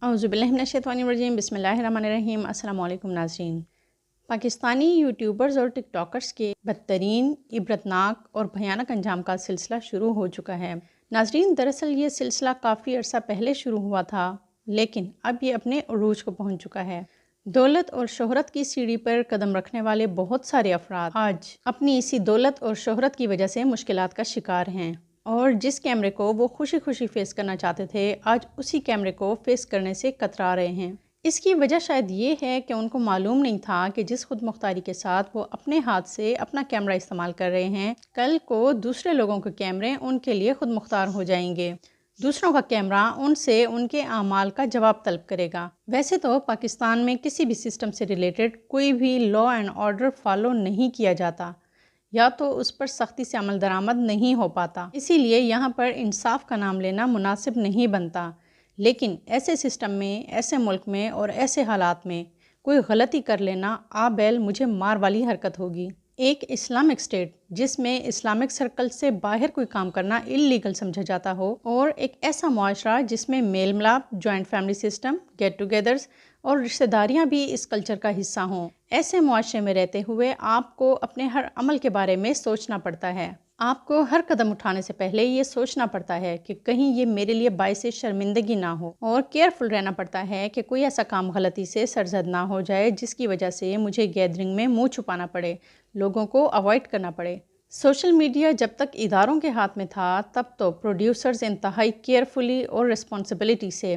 اعوذ باللہ من الشیطان الرجیم، بسم اللہ الرحمن الرحیم۔ السلام علیکم ناظرین۔ پاکستانی یوٹیوبرز اور ٹک ٹاکرز کے بدترین، عبرتناک اور بھیانک انجام کا سلسلہ شروع ہو چکا ہے۔ ناظرین، دراصل یہ سلسلہ کافی عرصہ پہلے شروع ہوا تھا، لیکن اب یہ اپنے عروج کو پہنچ چکا ہے۔ دولت اور شہرت کی سیڑھی پر قدم رکھنے والے بہت سارے افراد آج اپنی اسی دولت اور شہرت کی وجہ سے مشکلات کا شکار ہیں، اور جس کیمرے کو وہ خوشی خوشی فیس کرنا چاہتے تھے، آج اسی کیمرے کو فیس کرنے سے کترا رہے ہیں۔ اس کی وجہ شاید یہ ہے کہ ان کو معلوم نہیں تھا کہ جس خود مختاری کے ساتھ وہ اپنے ہاتھ سے اپنا کیمرہ استعمال کر رہے ہیں، کل کو دوسرے لوگوں کے کیمرے ان کے لیے خود مختار ہو جائیں گے۔ دوسروں کا کیمرہ ان سے ان کے اعمال کا جواب طلب کرے گا۔ ویسے تو پاکستان میں کسی بھی سسٹم سے ریلیٹڈ کوئی بھی لا اینڈ آرڈر فالو نہیں کیا جاتا، یا تو اس پر سختی سے عمل درآمد نہیں ہو پاتا، اسی لیے یہاں پر انصاف کا نام لینا مناسب نہیں بنتا۔ لیکن ایسے سسٹم میں، ایسے ملک میں اور ایسے حالات میں کوئی غلطی کر لینا آبیل مجھے مار والی حرکت ہوگی۔ ایک اسلامک اسٹیٹ جس میں اسلامک سرکل سے باہر کوئی کام کرنا اللیگل سمجھا جاتا ہو، اور ایک ایسا معاشرہ جس میں میل ملاپ، joint family system, get togethers اور رشتہ داریاں بھی اس کلچر کا حصہ ہوں، ایسے معاشرے میں رہتے ہوئے آپ کو اپنے ہر عمل کے بارے میں سوچنا پڑتا ہے۔ آپ کو ہر قدم اٹھانے سے پہلے یہ سوچنا پڑتا ہے کہ کہیں یہ میرے لیے باعث شرمندگی نہ ہو، اور کیئرفل رہنا پڑتا ہے کہ کوئی ایسا کام غلطی سے سرزد نہ ہو جائے جس کی وجہ سے مجھے گیدرنگ میں منہ چھپانا پڑے، لوگوں کو اوائڈ کرنا پڑے۔ سوشل میڈیا جب تک اداروں کے ہاتھ میں تھا، تب تو پروڈیوسرز انتہائی کیئرفلی اور رسپانسبلٹی سے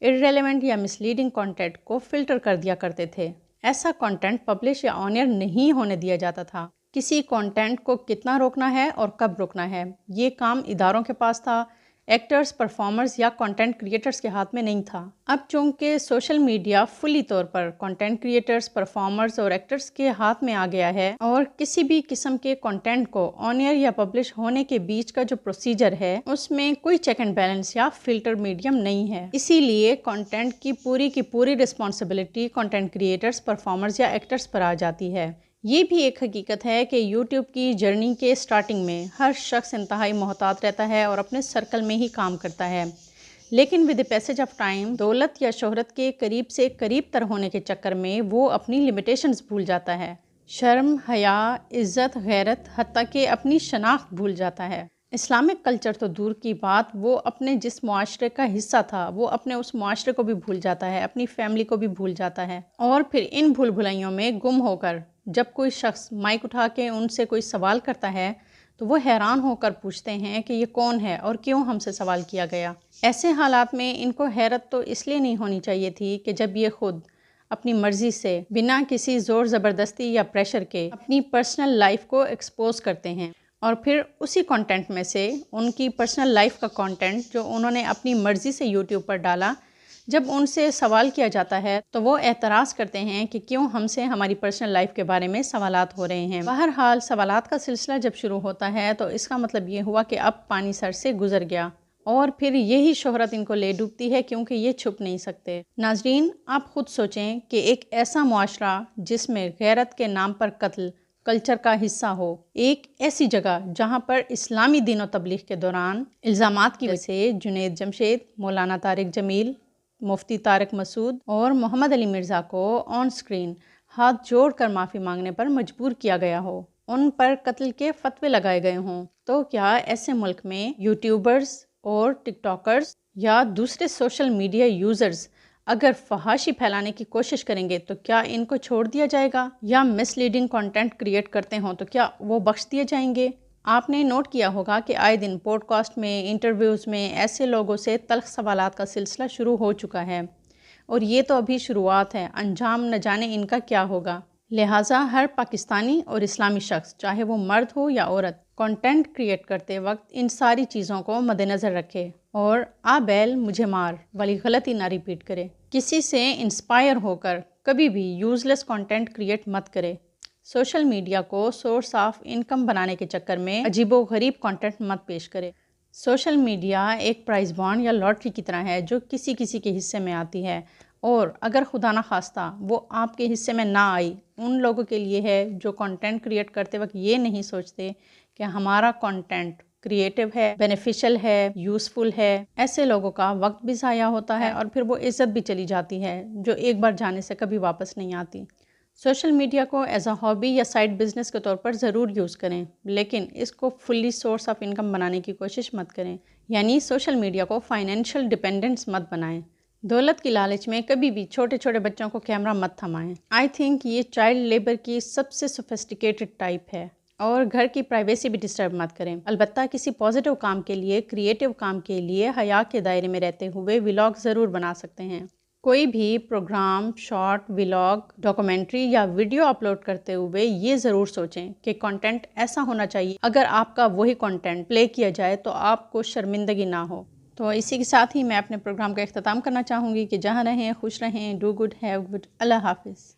irrelevant یا مسلیڈنگ کانٹینٹ کو فلٹر کر دیا کرتے تھے۔ ایسا کانٹینٹ پبلش یا آن ایئر نہیں ہونے دیا جاتا تھا۔ کسی کانٹینٹ کو کتنا روکنا ہے اور کب روکنا ہے، یہ کام اداروں کے پاس تھا، ایکٹرز، پرفارمرز یا کانٹینٹ کریٹرز کے ہاتھ میں نہیں تھا۔ اب چونکہ سوشل میڈیا فلی طور پر کانٹینٹ کریٹرز، پرفارمرز اور ایکٹرز کے ہاتھ میں آ گیا ہے، اور کسی بھی قسم کے کانٹینٹ کو آن ایئر یا پبلش ہونے کے بیچ کا جو پروسیجر ہے، اس میں کوئی چیک اینڈ بیلنس یا فلٹر میڈیم نہیں ہے۔ اسی لیے کانٹینٹ کی پوری رسپانسبلٹی کانٹینٹ کریٹرز، پرفارمرز یا ایکٹرز پر آ جاتی ہے۔ یہ بھی ایک حقیقت ہے کہ یوٹیوب کی جرنی کے سٹارٹنگ میں ہر شخص انتہائی محتاط رہتا ہے اور اپنے سرکل میں ہی کام کرتا ہے، لیکن with the passage of time دولت یا شہرت کے قریب سے قریب تر ہونے کے چکر میں وہ اپنی لیمیٹیشنز بھول جاتا ہے، شرم، حیا، عزت، غیرت، حتیٰ کہ اپنی شناخت بھول جاتا ہے۔ اسلامک کلچر تو دور کی بات، وہ اپنے جس معاشرے کا حصہ تھا وہ اپنے اس معاشرے کو بھی بھول جاتا ہے، اپنی فیملی کو بھی بھول جاتا ہے، اور پھر ان بھول بھلائیوں میں گم ہو کر جب کوئی شخص مائک اٹھا کے ان سے کوئی سوال کرتا ہے تو وہ حیران ہو کر پوچھتے ہیں کہ یہ کون ہے اور کیوں ہم سے سوال کیا گیا۔ ایسے حالات میں ان کو حیرت تو اس لیے نہیں ہونی چاہیے تھی کہ جب یہ خود اپنی مرضی سے، بنا کسی زور زبردستی یا پریشر کے، اپنی پرسنل لائف کو ایکسپوز کرتے ہیں، اور پھر اسی کانٹینٹ میں سے ان کی پرسنل لائف کا کانٹینٹ جو انہوں نے اپنی مرضی سے یوٹیوب پر ڈالا، جب ان سے سوال کیا جاتا ہے تو وہ اعتراض کرتے ہیں کہ کیوں ہم سے ہماری پرسنل لائف کے بارے میں سوالات ہو رہے ہیں۔ بہرحال سوالات کا سلسلہ جب شروع ہوتا ہے تو اس کا مطلب یہ ہوا کہ اب پانی سر سے گزر گیا، اور پھر یہی شہرت ان کو لے ڈوبتی ہے، کیونکہ یہ چھپ نہیں سکتے۔ ناظرین، آپ خود سوچیں کہ ایک ایسا معاشرہ جس میں غیرت کے نام پر قتل کلچر کا حصہ ہو، ایک ایسی جگہ جہاں پر اسلامی دین و تبلیغ کے دوران الزامات کی وجہ سے جنید جمشید، مولانا طارق جمیل، مفتی طارق مسعود اور محمد علی مرزا کو آن سکرین ہاتھ جوڑ کر معافی مانگنے پر مجبور کیا گیا ہو، ان پر قتل کے فتوے لگائے گئے ہوں، تو کیا ایسے ملک میں یوٹیوبرز اور ٹک ٹاکرز یا دوسرے سوشل میڈیا یوزرز اگر فحاشی پھیلانے کی کوشش کریں گے تو کیا ان کو چھوڑ دیا جائے گا، یا مس لیڈنگ کانٹینٹ کریٹ کرتے ہوں تو کیا وہ بخش دیے جائیں گے؟ آپ نے نوٹ کیا ہوگا کہ آئے دن پوڈ کاسٹ میں، انٹرویوز میں ایسے لوگوں سے تلخ سوالات کا سلسلہ شروع ہو چکا ہے، اور یہ تو ابھی شروعات ہے، انجام نہ جانے ان کا کیا ہوگا۔ لہٰذا ہر پاکستانی اور اسلامی شخص، چاہے وہ مرد ہو یا عورت، کانٹینٹ کریٹ کرتے وقت ان ساری چیزوں کو مد نظر رکھے اور بیل مجھے مار والی غلطی نہ ریپیٹ کرے۔ کسی سے انسپائر ہو کر کبھی بھی یوزلیس کانٹینٹ کریٹ مت کرے۔ سوشل میڈیا کو سورس آف انکم بنانے کے چکر میں عجیب و غریب کانٹینٹ مت پیش کرے۔ سوشل میڈیا ایک پرائز بانڈ یا لاٹری کی طرح ہے جو کسی کے حصے میں آتی ہے، اور اگر خدا نخواستہ وہ آپ کے حصے میں نہ آئی، ان لوگوں کے لیے ہے جو کانٹینٹ کریٹ کرتے وقت یہ نہیں سوچتے کہ ہمارا کانٹینٹ کریٹیو ہے، بینیفیشل ہے، یوزفل ہے، ایسے لوگوں کا وقت بھی ضائع ہوتا ہے اور پھر وہ عزت بھی چلی جاتی ہے جو ایک بار جانے سے کبھی واپس نہیں آتی۔ سوشل میڈیا کو ایز اے ہابی یا سائیڈ بزنس کے طور پر ضرور یوز کریں، لیکن اس کو فلی سورس آف انکم بنانے کی کوشش مت کریں، یعنی سوشل میڈیا کو فائنینشیل ڈیپینڈنس مت بنائیں۔ دولت کی لالچ میں کبھی بھی چھوٹے چھوٹے بچوں کو کیمرہ مت تھمائیں۔ آئی تھنک یہ چائلڈ لیبر کی سب سے سوفسٹیکیٹڈ ٹائپ ہے، اور گھر کی پرائیویسی بھی ڈسٹرب مت کریں۔ البتہ کسی پازیٹیو کام کے لیے، کریٹیو کام کے لیے حیا کے دائرے میں رہتے ہوئے ولاگ ضرور بنا سکتے ہیں۔ کوئی بھی پروگرام، شارٹ، ولاگ، ڈاکومنٹری یا ویڈیو اپلوڈ کرتے ہوئے یہ ضرور سوچیں کہ کنٹینٹ ایسا ہونا چاہیے اگر آپ کا وہی کنٹینٹ پلے کیا جائے تو آپ کو شرمندگی نہ ہو۔ تو اسی کے ساتھ ہی میں اپنے پروگرام کا اختتام کرنا چاہوں گی کہ جہاں رہیں خوش رہیں، ڈو گڈ، ہیو گڈ، اللہ حافظ۔